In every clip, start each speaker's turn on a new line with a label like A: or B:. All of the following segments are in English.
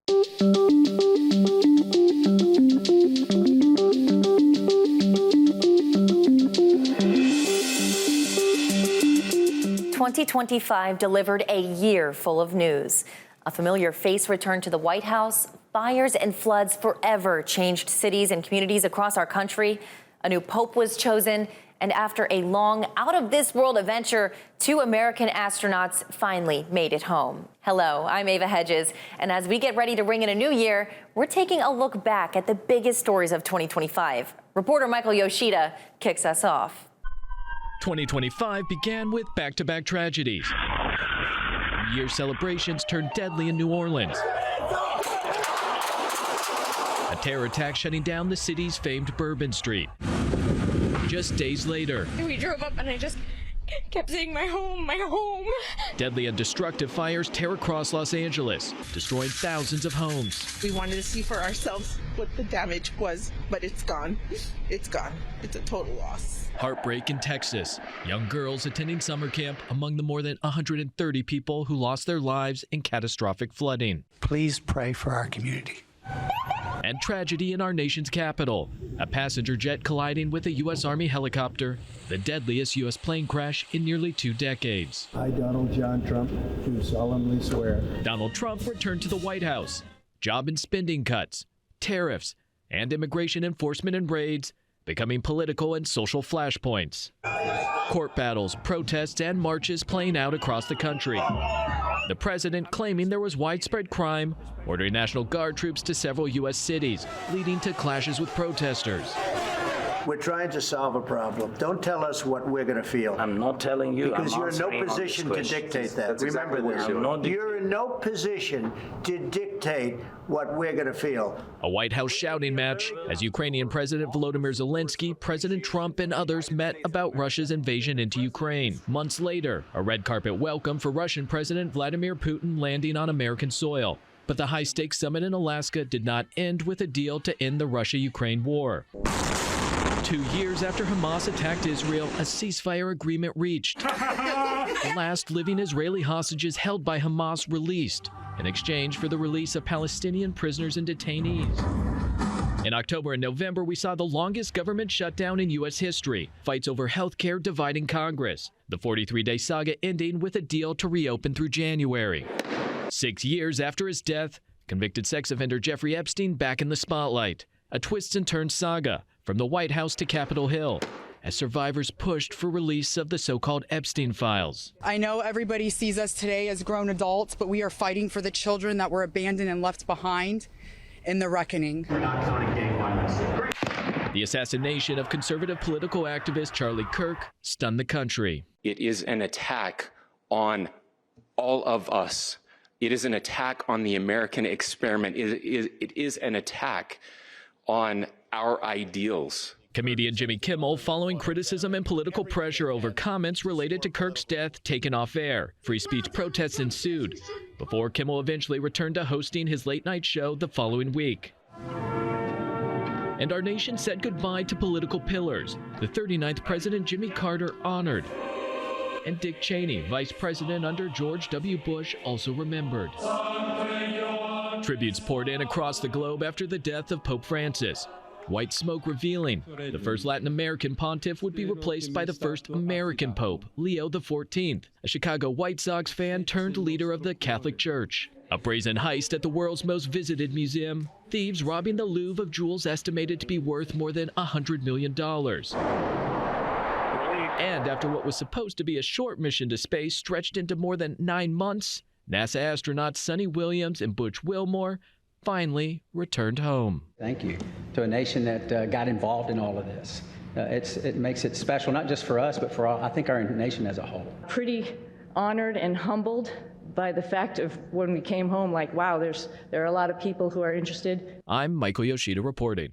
A: 2025 delivered a year full of news. A familiar face returned to the White House. Fires and floods forever changed cities and communities across our country. A new pope was chosen. And after a long, out-of-this-world adventure, 2 American astronauts finally made it home. Hello, I'm Ava Hedges. And as we get ready to ring in a new year, we're taking a look back at the biggest stories of 2025. Reporter Michael Yoshida kicks us off.
B: 2025 began with back-to-back tragedies. New Year's celebrations turned deadly in New Orleans. A terror attack shutting down the city's famed Bourbon Street. Just days later,
C: we drove up and I just kept saying, my home, my home.
B: Deadly and destructive fires tear across Los Angeles, destroying thousands of homes.
D: We wanted to see for ourselves what the damage was, but it's gone. It's gone. It's a total loss.
B: Heartbreak in Texas. Young girls attending summer camp among the more than 130 people who lost their lives in catastrophic flooding.
E: Please pray for our community.
B: And tragedy in our nation's capital. A passenger jet colliding with a U.S. Army helicopter, the deadliest U.S. plane crash in nearly 2 decades.
F: I, Donald John Trump, do solemnly swear.
B: Donald Trump returned to the White House. Job and spending cuts, tariffs, and immigration enforcement and raids becoming political and social flashpoints. Court battles, protests, and marches playing out across the country. The president claiming there was widespread crime, ordering National Guard troops to several U.S. cities, leading to clashes with protesters.
G: We're trying to solve a problem. Don't tell us what we're going to feel.
H: I'm not telling you.
G: Because you're in no position to dictate that. Remember this. You're in no position to dictate what we're going to feel.
B: A White House shouting match as Ukrainian President Volodymyr Zelensky, President Trump, and others met about Russia's invasion into Ukraine. Months later, a red carpet welcome for Russian President Vladimir Putin landing on American soil. But the high-stakes summit in Alaska did not end with a deal to end the Russia-Ukraine war. 2 years after Hamas attacked Israel, a ceasefire agreement reached. The last living Israeli hostages held by Hamas released in exchange for the release of Palestinian prisoners and detainees. In October and November, we saw the longest government shutdown in U.S. history, fights over health care dividing Congress, the 43-day saga ending with a deal to reopen through January. 6 years after his death, convicted sex offender Jeffrey Epstein back in the spotlight. A twists and turns saga from the White House to Capitol Hill as survivors pushed for release of the so-called Epstein files.
I: I know everybody sees us today as grown adults, but we are fighting for the children that were abandoned and left behind in the reckoning.
J: We're not counting gang violence.
B: The assassination of conservative political activist Charlie Kirk stunned the country.
K: It is an attack on all of us. It is an attack on the American experiment. It is an attack on our ideals.
B: Comedian Jimmy Kimmel, following criticism and political pressure over comments related to Kirk's death, taken off air. Free speech protests ensued before Kimmel eventually returned to hosting his late-night show the following week. And our nation said goodbye to political pillars. The 39th President Jimmy Carter honored. And Dick Cheney, vice president under George W. Bush, also remembered. Tributes poured in across the globe after the death of Pope Francis. White smoke revealing the first Latin American pontiff would be replaced by the first American Pope, Leo XIV, a Chicago White Sox fan turned leader of the Catholic Church. A brazen heist at the world's most visited museum, thieves robbing the Louvre of jewels estimated to be worth more than $100 million. And after what was supposed to be a short mission to space stretched into more than 9 months, NASA astronauts Sonny Williams and Butch Wilmore finally returned home.
L: Thank you to a nation that got involved in all of this. It makes it special, not just for us, but for I think our nation as a whole.
M: Pretty honored and humbled by the fact of when we came home, like, wow, there are a lot of people who are interested.
B: I'm Michael Yoshida reporting.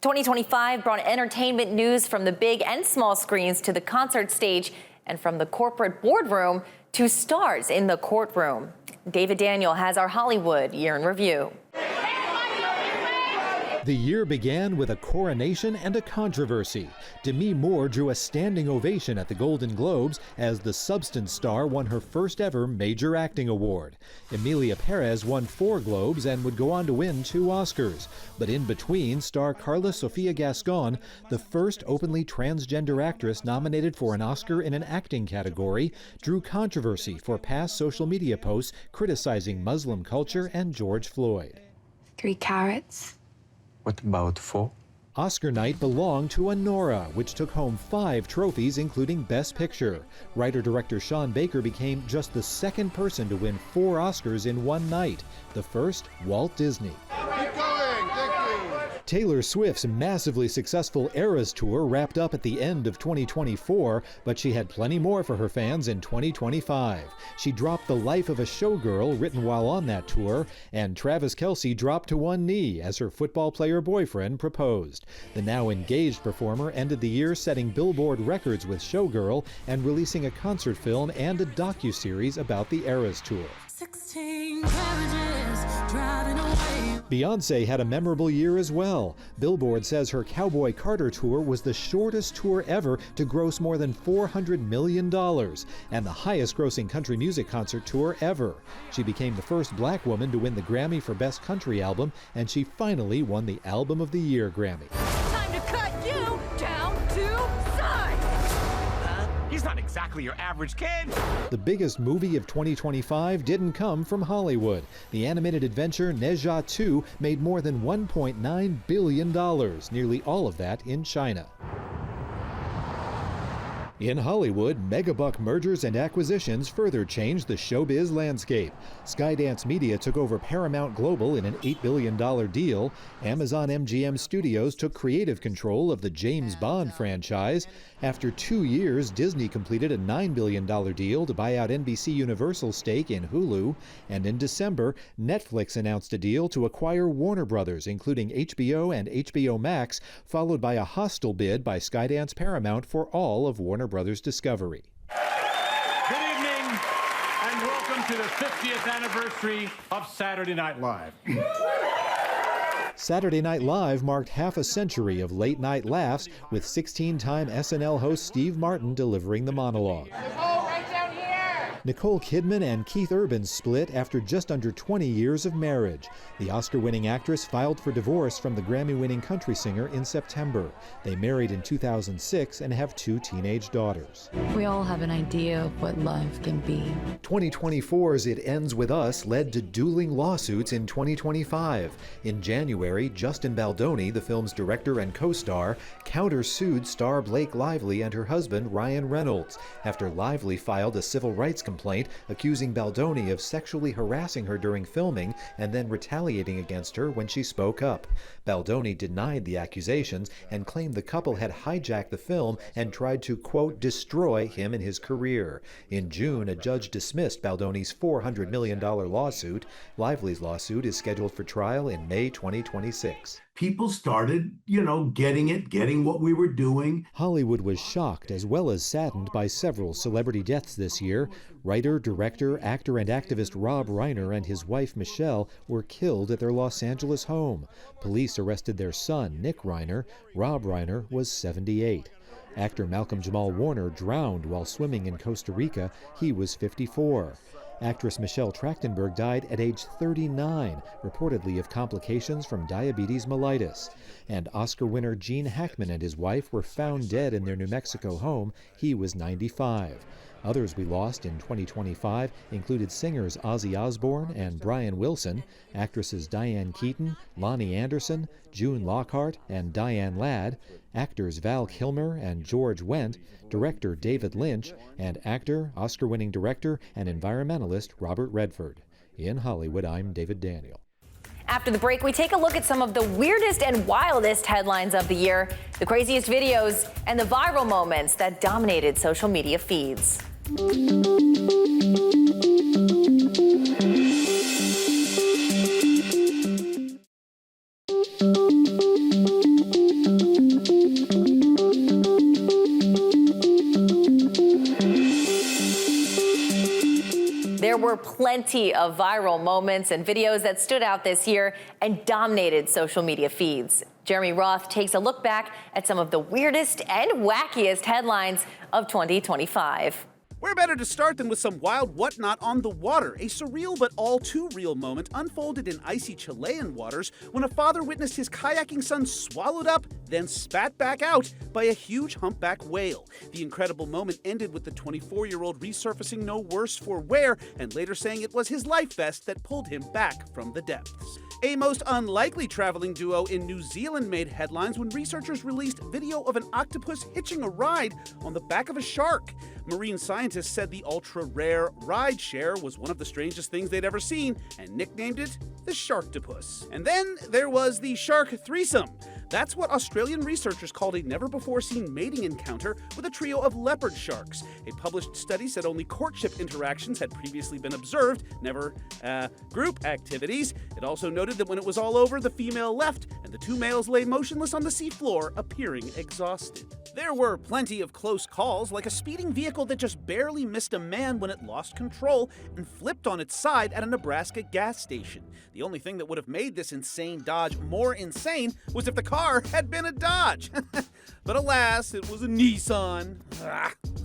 A: 2025 brought entertainment news from the big and small screens to the concert stage and from the corporate boardroom to stars in the courtroom. David Daniel has our Hollywood Year in Review.
H: The year began with a coronation and a controversy. Demi Moore drew a standing ovation at the Golden Globes as the Substance star won her first ever major acting award. Emilia Perez won 4 Globes and would go on to win 2 Oscars. But in between, star Carla Sofia Gascon, the first openly transgender actress nominated for an Oscar in an acting category, drew controversy for past social media posts criticizing Muslim culture and George Floyd.
C: 3 carrots.
J: What about 4?
H: Oscar night belonged to Anora, which took home 5 trophies, including Best Picture. Writer-director Sean Baker became just the second person to win 4 Oscars in one night. The first, Walt Disney. Taylor Swift's massively successful Eras Tour wrapped up at the end of 2024, but she had plenty more for her fans in 2025. She dropped The Life of a Showgirl, written while on that tour, and Travis Kelce dropped to one knee as her football player boyfriend proposed. The now engaged performer ended the year setting Billboard records with Showgirl and releasing a concert film and a docuseries about the Eras Tour.
N: 16 carriages driving away.
H: Beyonce had a memorable year as well. Billboard says her Cowboy Carter tour was the shortest tour ever to gross more than $400 million and the highest grossing country music concert tour ever. She became the first black woman to win the Grammy for Best Country Album, and she finally won the Album of the Year Grammy.
N: Time to cut you down to size.
O: He's not exactly your average kid.
H: The biggest movie of 2025 didn't come from Hollywood. The animated adventure Ne Zha 2 made more than $1.9 billion, nearly all of that in China. In Hollywood, megabuck mergers and acquisitions further changed the showbiz landscape. Skydance Media took over Paramount Global in an $8 billion deal. Amazon MGM Studios took creative control of the James Bond franchise. After 2 years, Disney completed a $9 billion deal to buy out NBC Universal's stake in Hulu. And in December, Netflix announced a deal to acquire Warner Brothers, including HBO and HBO Max, followed by a hostile bid by Skydance Paramount for all of Warner Brothers Discovery.
P: Good evening, and welcome to the 50th anniversary of Saturday Night Live.
H: Saturday Night Live marked half a century of late-night laughs, with 16-time SNL host Steve Martin delivering the monologue. Nicole Kidman and Keith Urban split after just under 20 years of marriage. The Oscar-winning actress filed for divorce from the Grammy-winning country singer in September. They married in 2006 and have 2 teenage daughters.
Q: We all have an idea of what love can be.
H: 2024's It Ends With Us led to dueling lawsuits in 2025. In January, Justin Baldoni, the film's director and co-star, countersued star Blake Lively and her husband Ryan Reynolds after Lively filed a civil rights complaint accusing Baldoni of sexually harassing her during filming and then retaliating against her when she spoke up. Baldoni denied the accusations and claimed the couple had hijacked the film and tried to, quote, destroy him and his career. In June, a judge dismissed Baldoni's $400 million lawsuit. Lively's lawsuit is scheduled for trial in May 2026.
R: People started, getting what we were doing.
H: Hollywood was shocked as well as saddened by several celebrity deaths this year. Writer, director, actor, and activist Rob Reiner and his wife Michelle were killed at their Los Angeles home. Police arrested their son, Nick Reiner. Rob Reiner was 78. Actor Malcolm Jamal Warner drowned while swimming in Costa Rica. He was 54. Actress Michelle Trachtenberg died at age 39, reportedly of complications from diabetes mellitus. And Oscar winner Gene Hackman and his wife were found dead in their New Mexico home. He was 95. Others we lost in 2025 included singers Ozzy Osbourne and Brian Wilson, actresses Diane Keaton, Lonnie Anderson, June Lockhart, and Diane Ladd, actors Val Kilmer and George Wendt, director David Lynch, and actor, Oscar-winning director, and environmentalist Robert Redford. In Hollywood, I'm David Daniel.
A: After the break, we take a look at some of the weirdest and wildest headlines of the year, the craziest videos, and the viral moments that dominated social media feeds. There were were plenty of viral moments and videos that stood out this year and dominated social media feeds. Jeremy Roth takes a look back at some of the weirdest and wackiest headlines of 2025.
S: Where better to start than with some wild whatnot on the water? A surreal but all too real moment unfolded in icy Chilean waters when a father witnessed his kayaking son swallowed up, then spat back out by a huge humpback whale. The incredible moment ended with the 24-year-old resurfacing no worse for wear and later saying it was his life vest that pulled him back from the depths. A most unlikely traveling duo in New Zealand made headlines when researchers released video of an octopus hitching a ride on the back of a shark. Marine scientists said the ultra-rare ride share was one of the strangest things they'd ever seen and nicknamed it the Sharktopus. And then there was the shark threesome. That's what Australian researchers called a never-before-seen mating encounter with a trio of leopard sharks. A published study said only courtship interactions had previously been observed, never group activities. It also noted that when it was all over, the female left, and the two males lay motionless on the seafloor, appearing exhausted. There were plenty of close calls, like a speeding vehicle that just barely missed a man when it lost control and flipped on its side at a Nebraska gas station. The only thing that would have made this insane Dodge more insane was if the car had been a Dodge. But alas, it was a Nissan.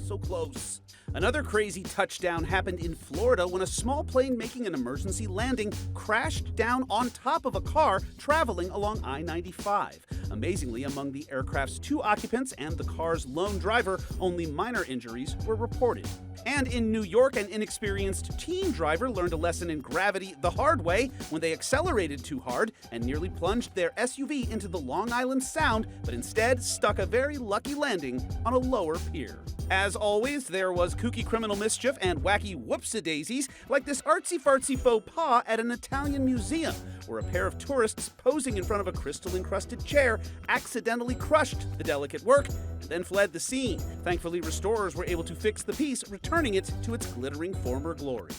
S: So close. Another crazy touchdown happened in Florida when a small plane making an emergency landing crashed down on top of a car traveling along I-95. Amazingly, among the aircraft's 2 occupants and the car's lone driver, only minor injuries were reported. And in New York, an inexperienced teen driver learned a lesson in gravity the hard way when they accelerated too hard and nearly plunged their SUV into the Long Island Sound, but instead stuck a very lucky landing on a lower pier. As always, there was kooky criminal mischief and wacky whoopsie-daisies, like this artsy-fartsy faux pas at an Italian museum, where a pair of tourists posing in front of a crystal-encrusted chair accidentally crushed the delicate work and then fled the scene. Thankfully, restorers were able to fix the piece, returning it to its glittering former glory.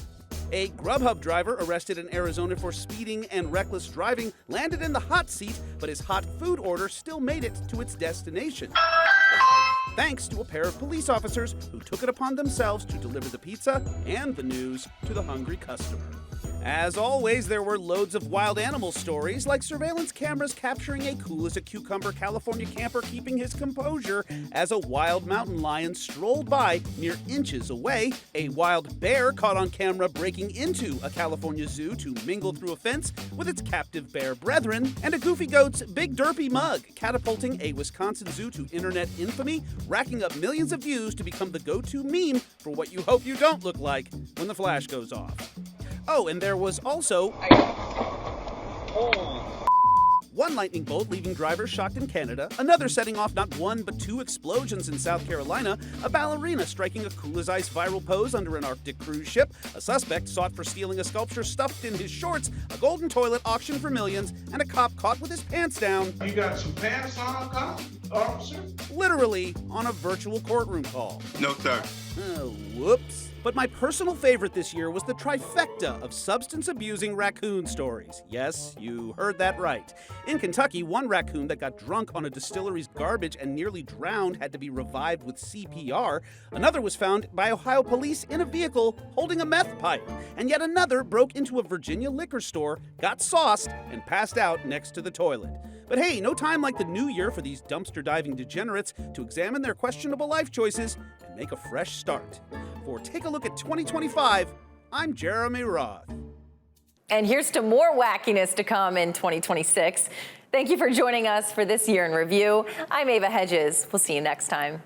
S: A Grubhub driver arrested in Arizona for speeding and reckless driving landed in the hot seat, but his hot food order still made it to its destination, thanks to a pair of police officers who took it upon themselves to deliver the pizza and the news to the hungry customer. As always, there were loads of wild animal stories, like surveillance cameras capturing a cool-as-a-cucumber California camper keeping his composure as a wild mountain lion strolled by mere inches away, a wild bear caught on camera breaking into a California zoo to mingle through a fence with its captive bear brethren, and a goofy goat's Big Derpy mug catapulting a Wisconsin zoo to internet infamy, racking up millions of views to become the go-to meme for what you hope you don't look like when the flash goes off. Oh, and there was also one lightning bolt leaving drivers shocked in Canada, another setting off not one but 2 explosions in South Carolina, a ballerina striking a cool-as-ice viral pose under an Arctic cruise ship, a suspect sought for stealing a sculpture stuffed in his shorts, a golden toilet auctioned for millions, and a cop caught with his pants down.
T: You got some pants on, cop, officer?
S: Literally on a virtual courtroom call.
T: No, sir.
S: Whoops. But my personal favorite this year was the trifecta of substance-abusing raccoon stories. Yes, you heard that right. In Kentucky, one raccoon that got drunk on a distillery's garbage and nearly drowned had to be revived with CPR. Another was found by Ohio police in a vehicle holding a meth pipe. And yet another broke into a Virginia liquor store, got sauced, and passed out next to the toilet. But hey, no time like the new year for these dumpster diving degenerates to examine their questionable life choices and make a fresh start. For Take a Look at 2025, I'm Jeremy Roth.
A: And here's to more wackiness to come in 2026. Thank you for joining us for this year in review. I'm Ava Hedges. We'll see you next time.